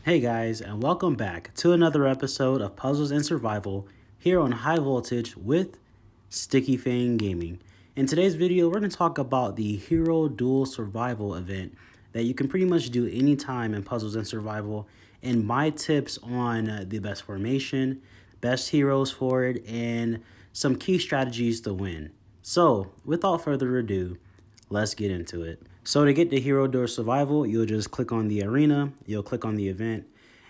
Hey guys, and welcome back to another episode of Puzzles and Survival here on High Voltage with Sticky Fang Gaming. In today's video, we're going to talk about the Hero Duel Survival event that you can pretty much do anytime in Puzzles and Survival, and my tips on the best formation, best heroes for it, and some key strategies to win. So, without further ado, let's get into it. So to get to Hero Duel Survival, you'll just click on the arena, you'll click on the event,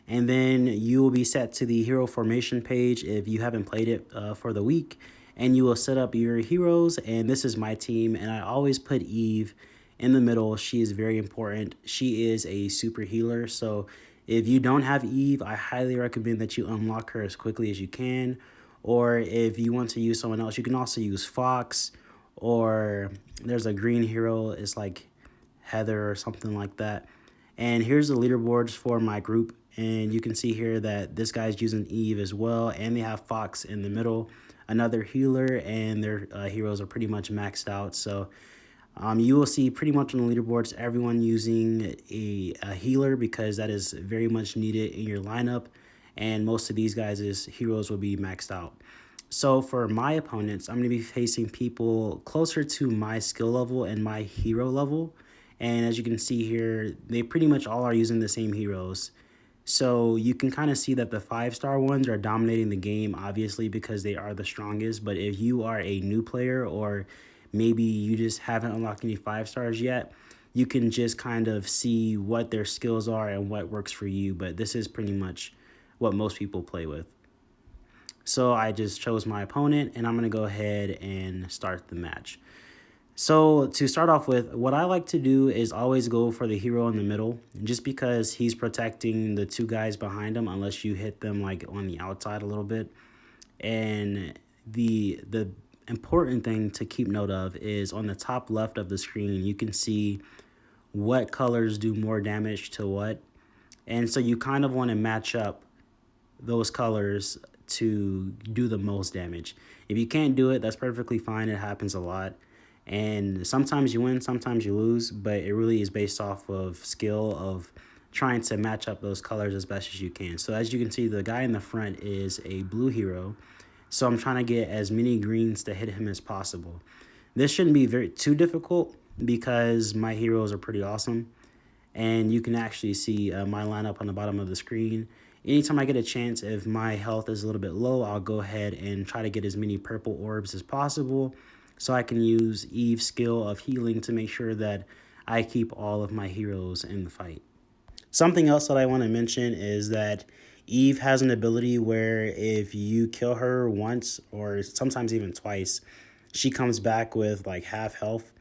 and then you will be set to the hero formation page if you haven't played it for the week, and you will set up your heroes. And this is my team, and I always put Eve in the middle. She is very important. She is a super healer, so if you don't have Eve, I highly recommend that you unlock her as quickly as you can. Or if you want to use someone else, you can also use Fox, or there's a green hero, it's like Heather or something like that. And here's the leaderboards for my group, and you can see here that this guy's using Eve as well, and they have Fox in the middle, another healer, and their heroes are pretty much maxed out. So you will see pretty much on the leaderboards everyone using a healer, because that is very much needed in your lineup, and most of these guys' heroes will be maxed out. So for my opponents, I'm going to be facing people closer to my skill level and my hero level. And as you can see here, they pretty much all are using the same heroes. So you can kind of see that the 5-star ones are dominating the game, obviously, because they are the strongest. But if you are a new player, or maybe you just haven't unlocked any 5-stars yet, you can just kind of see what their skills are and what works for you. But this is pretty much what most people play with. So I just chose my opponent, and I'm going to go ahead and start the match. So to start off with, what I like to do is always go for the hero in the middle, just because he's protecting the two guys behind him unless you hit them like on the outside a little bit. And the important thing to keep note of is on the top left of the screen, you can see what colors do more damage to what. And so you kind of want to match up those colors to do the most damage. If you can't do it, that's perfectly fine. It happens a lot. And sometimes you win, sometimes you lose, but it really is based off of skill of trying to match up those colors as best as you can. So as you can see, the guy in the front is a blue hero. So I'm trying to get as many greens to hit him as possible. This shouldn't be too difficult because my heroes are pretty awesome. And you can actually see my lineup on the bottom of the screen. Anytime I get a chance, if my health is a little bit low, I'll go ahead and try to get as many purple orbs as possible, so I can use Eve's skill of healing to make sure that I keep all of my heroes in the fight. Something else that I want to mention is that Eve has an ability where if you kill her once, or sometimes even twice, she comes back with like half health.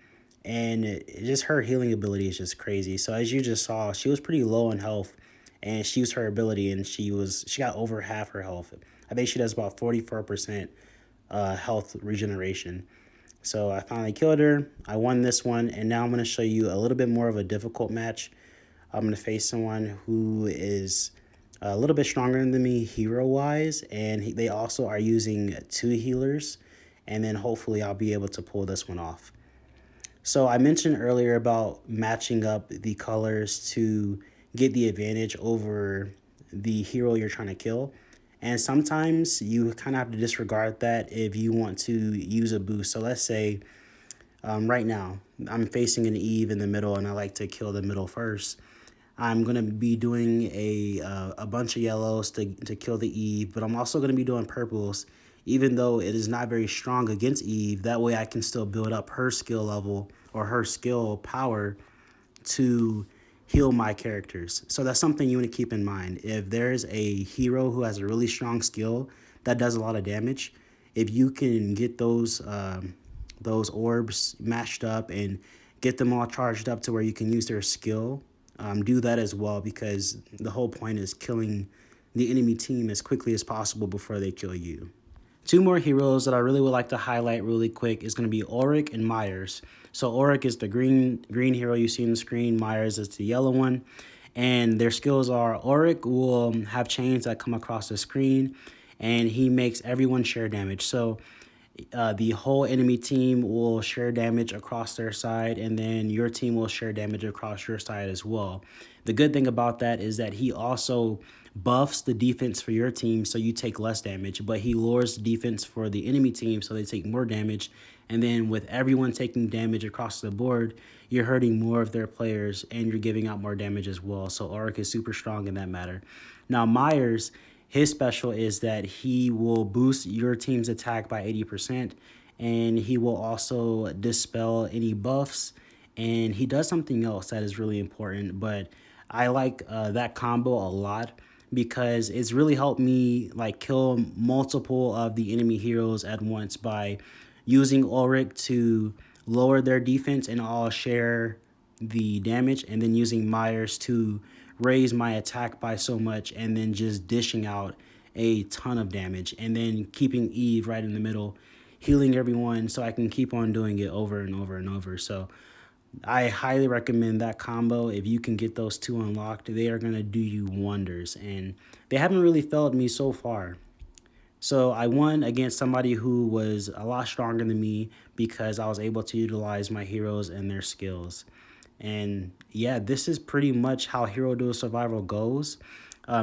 And just her healing ability is just crazy. So as you just saw, she was pretty low in health, and she used her ability, and she got over half her health. I think she does about 44% health regeneration. So I finally killed her. I won this one, and now I'm going to show you a little bit more of a difficult match. I'm going to face someone who is a little bit stronger than me hero-wise, and they also are using 2 healers, and then hopefully I'll be able to pull this one off. So I mentioned earlier about matching up the colors to get the advantage over the hero you're trying to kill. And sometimes you kind of have to disregard that if you want to use a boost. So let's say right now I'm facing an Eve in the middle, and I like to kill the middle first. I'm going to be doing a bunch of yellows to kill the Eve, but I'm also going to be doing purples, even though it is not very strong against Eve. That way I can still build up her skill level or her skill power to heal my characters. So that's something you want to keep in mind. If there's a hero who has a really strong skill that does a lot of damage, if you can get those orbs matched up and get them all charged up to where you can use their skill, do that as well, because the whole point is killing the enemy team as quickly as possible before they kill you. 2 more heroes that I really would like to highlight really quick is going to be Auric and Myers. So Auric is the green hero you see on the screen. Myers is the yellow one. And their skills are, Auric will have chains that come across the screen, and he makes everyone share damage. So the whole enemy team will share damage across their side, and then your team will share damage across your side as well. The good thing about that is that he also buffs the defense for your team so you take less damage, but he lowers the defense for the enemy team so they take more damage. And then with everyone taking damage across the board, you're hurting more of their players and you're giving out more damage as well. So Auric is super strong in that matter. Now Myers, his special is that he will boost your team's attack by 80%, and he will also dispel any buffs. And he does something else that is really important, but I like that combo a lot because it's really helped me like kill multiple of the enemy heroes at once by using Ulrich to lower their defense and all share the damage, and then using Myers to raise my attack by so much, and then just dishing out a ton of damage, and then keeping Eve right in the middle, healing everyone so I can keep on doing it over and over and over. So I highly recommend that combo. If you can get those two unlocked, they are going to do you wonders, and they haven't really failed me so far. So I won against somebody who was a lot stronger than me because I was able to utilize my heroes and their skills. And yeah, this is pretty much how Hero Duel Survival goes.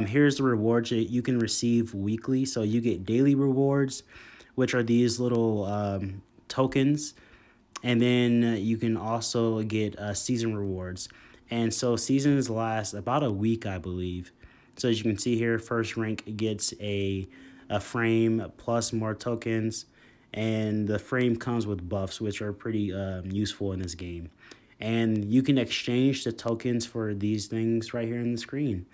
Here's the rewards that you can receive weekly. So you get daily rewards, which are these little tokens. And then you can also get season rewards. And so seasons last about a week, I believe. So as you can see here, first rank gets a frame plus more tokens. And the frame comes with buffs, which are pretty useful in this game. And you can exchange the tokens for these things right here on the screen.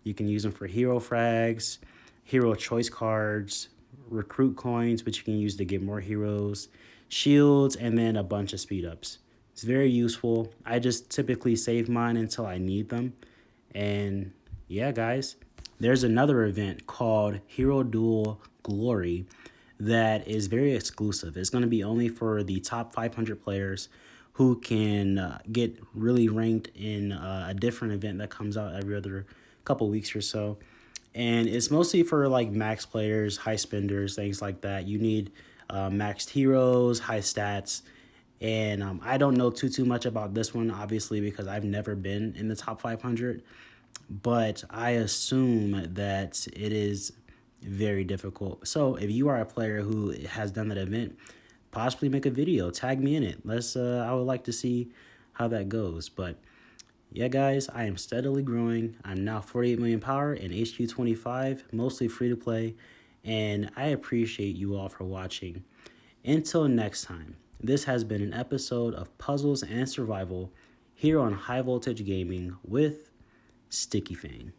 You can use them for hero frags, hero choice cards, recruit coins, which you can use to get more heroes, shields, and then a bunch of speed ups. It's very useful. I just typically save mine until I need them. And yeah, guys, there's another event called Hero Duel Glory that is very exclusive. It's going to be only for the top 500 players who can get really ranked in a different event that comes out every other couple weeks or so. And it's mostly for like max players, high spenders, things like that. You need maxed heroes, high stats. And I don't know too much about this one, obviously, because I've never been in the top 500. But I assume that it is very difficult. So if you are a player who has done that event, possibly make a video, tag me in it. I would like to see how that goes. But yeah, guys, I am steadily growing. I'm now 48 million power and HQ 25, mostly free to play. And I appreciate you all for watching. Until next time, this has been an episode of Puzzles and Survival here on High Voltage Gaming with Sticky Fang.